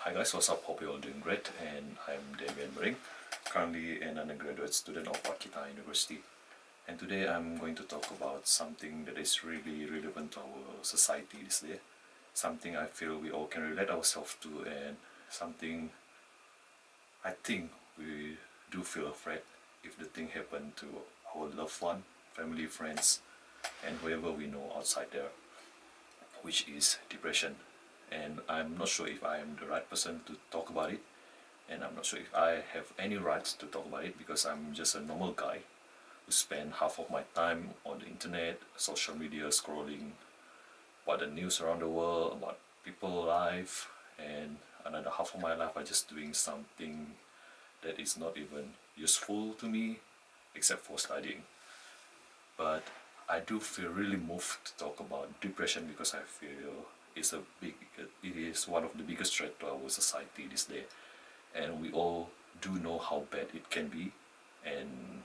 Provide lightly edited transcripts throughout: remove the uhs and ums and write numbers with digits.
Hi guys, what's up? Hope you're all doing great, and I'm Damian Mering, currently an undergraduate student of Akita University. And today I'm going to talk about something that is really relevant to our society these days, something I feel we all can relate ourselves to, and something I think we do feel afraid if the thing happen to our loved one, family, friends, and whoever we know outside there, which is depression. And I'm not sure if I am the right person to talk about it, and I'm not sure if I have any rights to talk about it because I'm just a normal guy who spend half of my time on the internet, social media, scrolling about the news around the world, about people's life, and another half of my life I just doing something that is not even useful to me except for studying. But I do feel really moved to talk about depression because I feel it is one of the biggest threat to our society this day, and we all do know how bad it can be, and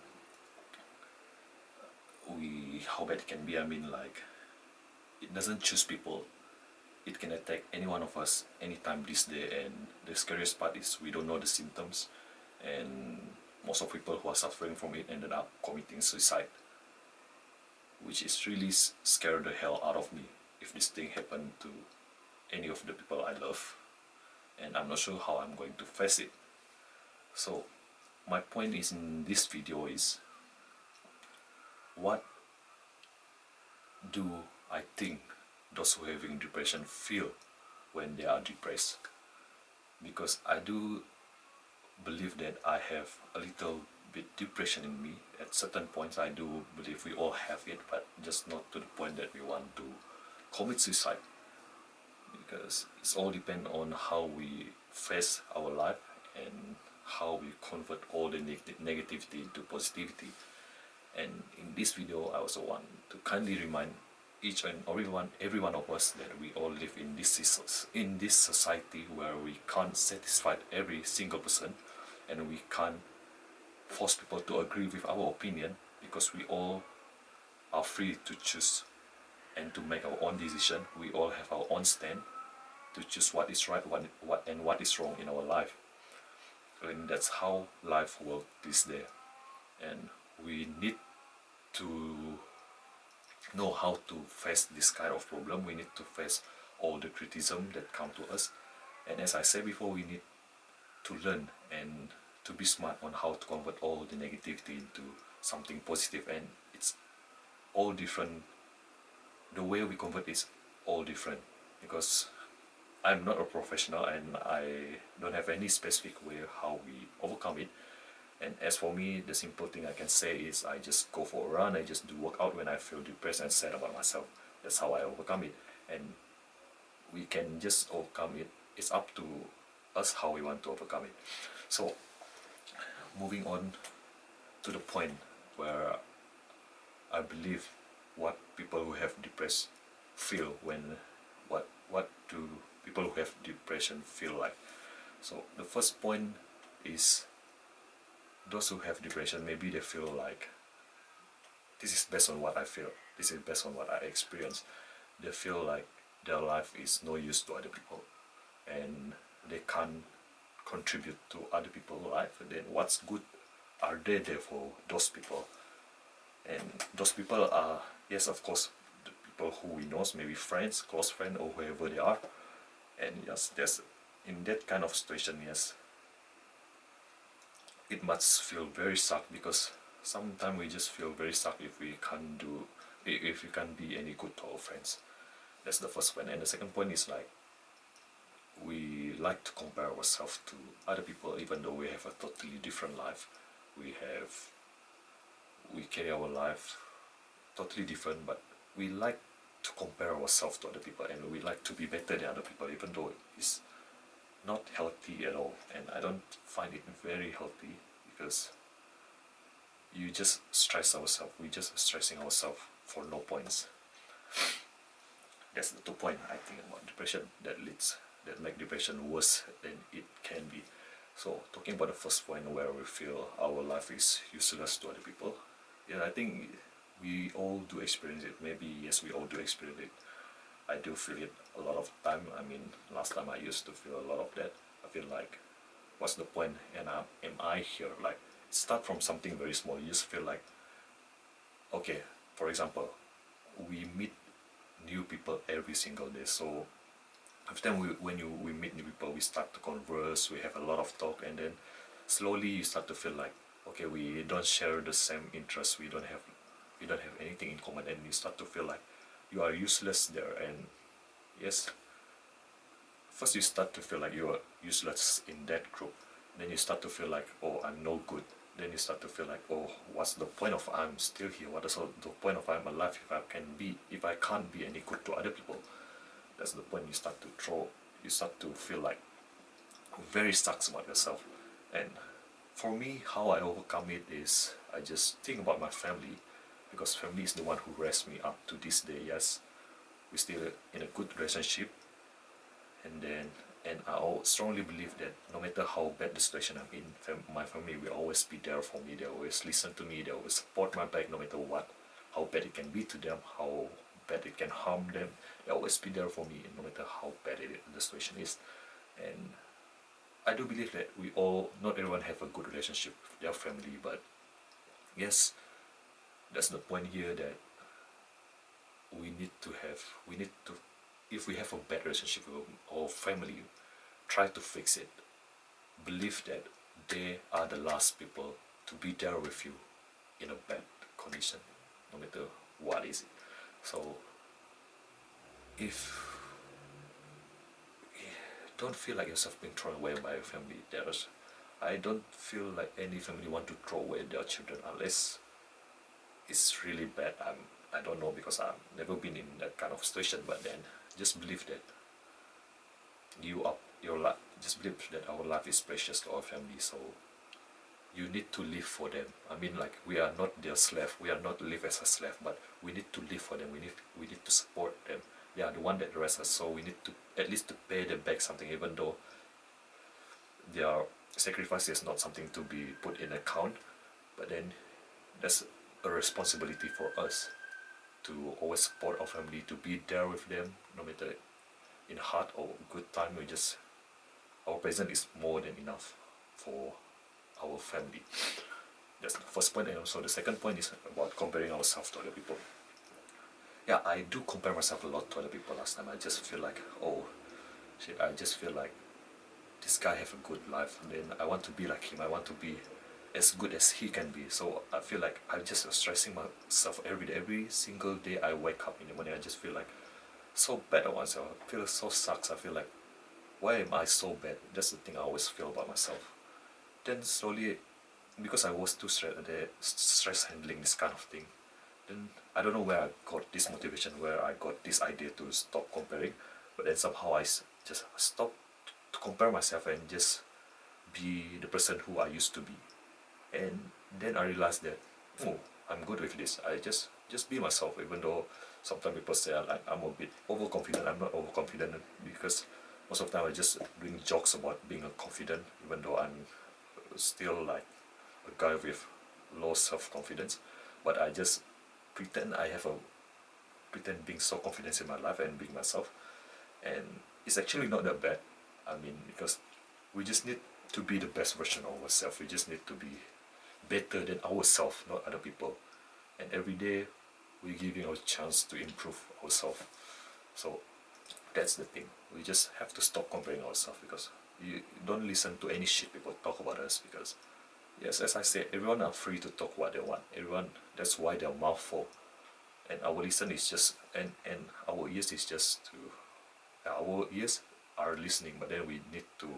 how bad it can be. I mean, like, it doesn't choose people. It can attack any one of us anytime this day, and the scariest part is we don't know the symptoms, and most of people who are suffering from it ended up committing suicide, which is really scared the hell out of me if this thing happened to any of the people I love, and I'm not sure how I'm going to face it. So my point is in this video is, what do I think those who are having depression feel when they are depressed? Because I do believe that I have a little bit depression in me. At certain points I do believe we all have it, but just not to the point that we want to commit suicide, because it's all depend on how we face our life and how we convert all the negativity into positivity. And in this video I also want to kindly remind each and every one of us that we all live in this society where we can't satisfy every single person, and we can't force people to agree with our opinion, because we all are free to choose and to make our own decision. We all have our own stand to choose what is right, what is wrong in our life. And that's how life works this day. And we need to know how to face this kind of problem. We need to face all the criticism that come to us. And as I said before, we need to learn and to be smart on how to convert all the negativity into something positive. And it's all different. The way we convert is all different, because I'm not a professional and I don't have any specific way how we overcome it. And as for me, the simple thing I can say is I just go for a run, I just do workout when I feel depressed and sad about myself. That's how I overcome it. And we can just overcome it. It's up to us how we want to overcome it. So moving on to the point where I believe what people who have depression feel when what do people who have depression feel like. So the first point is, those who have depression, maybe they feel like, this is based on what I feel, this is based on what I experience, they feel like their life is no use to other people and they can't contribute to other people's life. And then what's good are they there for those people? And those people are, yes, of course, the people who we know, maybe friends, close friends, or whoever they are. And yes, there's, in that kind of situation, yes, it must feel very suck, because sometimes we just feel very suck if we can't be any good to our friends. That's the first point. And the second point is, like, we like to compare ourselves to other people, even though we have a totally different life. We carry our life totally different, but we like to compare ourselves to other people, and we like to be better than other people, even though it's not healthy at all. And I don't find it very healthy, because you just stress ourselves. We just stressing ourselves for no points. That's the 2 point I think about depression that make depression worse than it can be. So talking about the first point, where we feel our life is useless to other people, yeah, I think we all do experience it. Maybe yes, we all do experience it. I do feel it a lot of time. I mean, last time I used to feel a lot of that, feel like, what's the point? And am I here? Like, start from something very small. You just feel like, okay, for example, we meet new people every single day. So every time we meet new people, we start to converse, we have a lot of talk, and then slowly you start to feel like, okay, we don't share the same interests, we don't have anything in common, and you start to feel like you are useless there. And yes, first you start to feel like you are useless in that group, then you start to feel like, oh, I'm no good. Then you start to feel like, oh, what's the point of I'm still here? What is the point of I'm alive if I can't be any good to other people? That's the point. You start to feel like very stuck about yourself. And for me, how I overcome it is I just think about my family, because family is the one who raised me up to this day. Yes, we're still in a good relationship, and then I strongly believe that no matter how bad the situation I'm in, my family will always be there for me. They always listen to me. They always support my back no matter what, how bad it can be to them, how bad it can harm them. They always be there for me no matter how bad the situation is. And I do believe that not everyone have a good relationship with their family, but yes, that's the point here, that we need to, if we have a bad relationship with our family, try to fix it. Believe that they are the last people to be there with you in a bad condition, no matter what is it. So if don't feel like yourself being thrown away by your family, I don't feel like any family want to throw away their children unless it's really bad. I don't know, because I've never been in that kind of situation. But then just believe that your life, just believe that our life is precious to our family. So you need to live for them. I mean, like, we are not their slave. We are not live as a slave, but we need to live for them. We need to support them. They are the one that raised us, so we need to at least to pay them back something, even though their sacrifice is not something to be put in account. But then that's a responsibility for us to always support our family, to be there with them, no matter in hard or good time. Our presence is more than enough for our family. That's the first point. And also the second point is about comparing ourselves to other people. Yeah, I do compare myself a lot to other people last time. I just feel like, oh shit, I just feel like this guy have a good life, and then I want to be like him. I want to be as good as he can be. So I feel like I'm just stressing myself every day. Every single day I wake up in the morning, I just feel like so bad about myself. I feel so sucks. I feel like, why am I so bad? That's the thing I always feel about myself. Then slowly, because I was too stress handling this kind of thing, then I don't know where I got this motivation, where I got this idea to stop comparing. But then somehow just stopped to compare myself and just be the person who I used to be. And then I realized that, oh, I'm good with this. I just be myself, even though sometimes people say I'm a bit overconfident. I'm not overconfident, because most of the time I just doing jokes about being a confident, even though I'm still like a guy with low self-confidence. But I just pretend being so confident in my life and being myself. And it's actually not that bad. I mean, because we just need to be the best version of ourselves. We just need to be better than ourselves, not other people. And every day we're giving our chance to improve ourselves. So that's the thing. We just have to stop comparing ourselves, because you don't listen to any shit people talk about us, because yes, as I said, everyone are free to talk what they want. Everyone, that's why their mouth full. And our listen is just and our ears is just to our ears are listening, but then we need to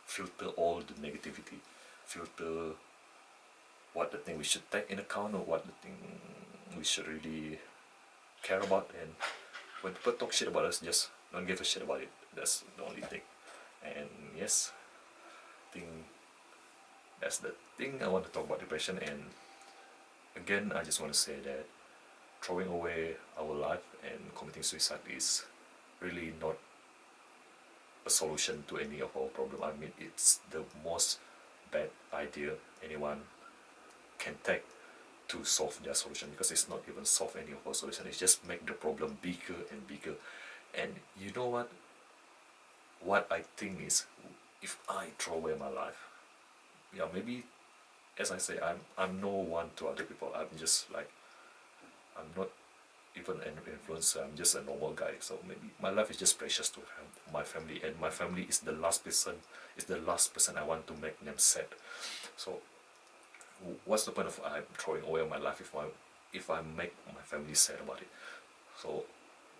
filter all the negativity, filter what the thing we should take in account, or what the thing we should really care about. And when people talk shit about us, just don't give a shit about it. That's the only thing. And yes, I think that's the thing I want to talk about depression. And again, I just want to say that throwing away our life and committing suicide is really not a solution to any of our problem. I mean, it's the most bad idea anyone can take to solve their solution, because it's not even solve any of our solution. It's just make the problem bigger and bigger. And you know what I think is, if I throw away my life, yeah, maybe, as I say, I'm no one to other people. I'm just like, I'm not even an influencer. I'm just a normal guy. So maybe my life is just precious to my family, and my family is the last person. Is the last person I want to make them sad. So what's the point of I'm throwing away my life if I make my family sad about it? So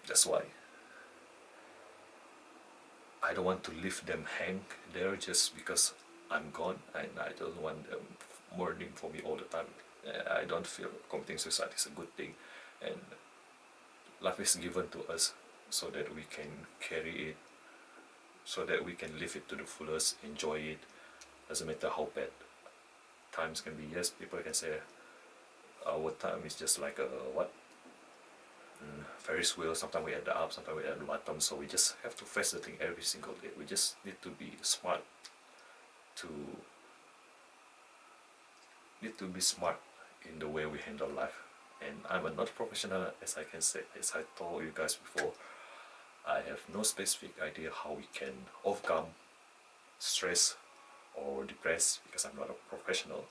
that's why I don't want to leave them hang there just because I'm gone, and I don't want them mourning for me all the time. I don't feel committing suicide is a good thing, and life is given to us so that we can carry it, so that we can live it to the fullest, enjoy it. Doesn't matter how bad times can be. Yes, people can say our time is just like a what? Ferris wheel. Sometimes we at the up, sometimes we at the bottom. So we just have to face the thing every single day. We just need to be smart to in the way we handle life. And I'm a not professional, as I can say, as I told you guys before. I have no specific idea how we can overcome stress or depressed because I'm not a professional.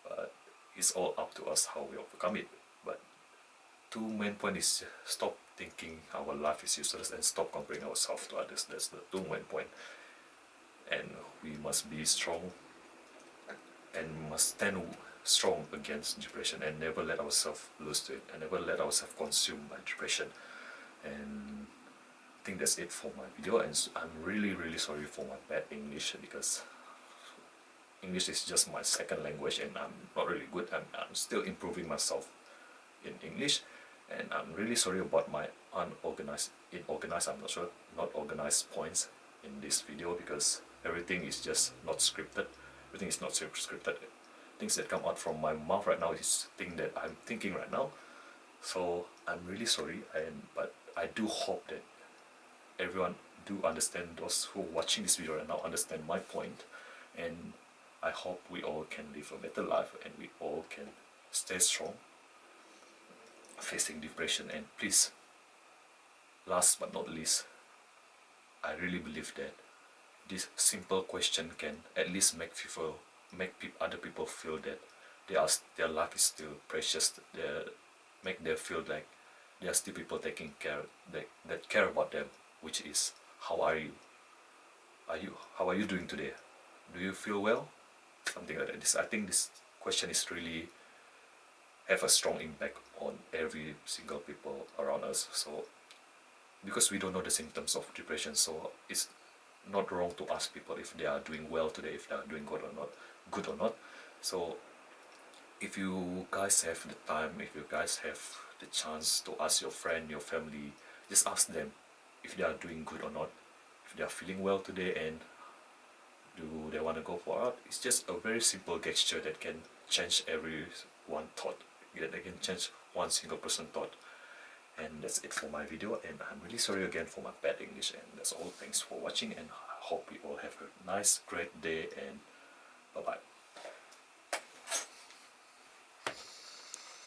But it's all up to us how we overcome it. But two main point is stop thinking our life is useless and stop comparing ourselves to others. That's the two main point. And we must be strong and must stand strong against depression and never let ourselves lose to it and never let ourselves consumed by depression. And I think that's it for my video, and I'm really sorry for my bad English because English is just my second language and I'm not really good. I'm still improving myself in English, and I'm really sorry about my not organized points in this video because everything is just not scripted. Everything is not scripted. Things that come out from my mouth right now is things that I'm thinking right now. So I'm really sorry, but I do hope that everyone do understand, those who are watching this video right now understand my point, and I hope we all can live a better life and we all can stay strong facing depression. And please, last but not least, I really believe that this simple question can at least make other people feel that their life is still precious. Make them feel like there are still people taking care that care about them, which is how are you? How are you doing today? Do you feel well? Something like that. I think this question is really have a strong impact on every single people around us. So because we don't know the symptoms of depression, so it's not wrong to ask people if they are doing well today, if they are doing good or not. So if you guys have the time, if you guys have the chance to ask your friend, your family, just ask them if they are doing good or not, if they are feeling well today, and do they want to go for art. It's just a very simple gesture that can change everyone's thought, that can change one single person's thought. And that's it for my video, and I'm really sorry again for my bad English, and that's all. Thanks for watching, and I hope you all have a nice, great day, and bye bye.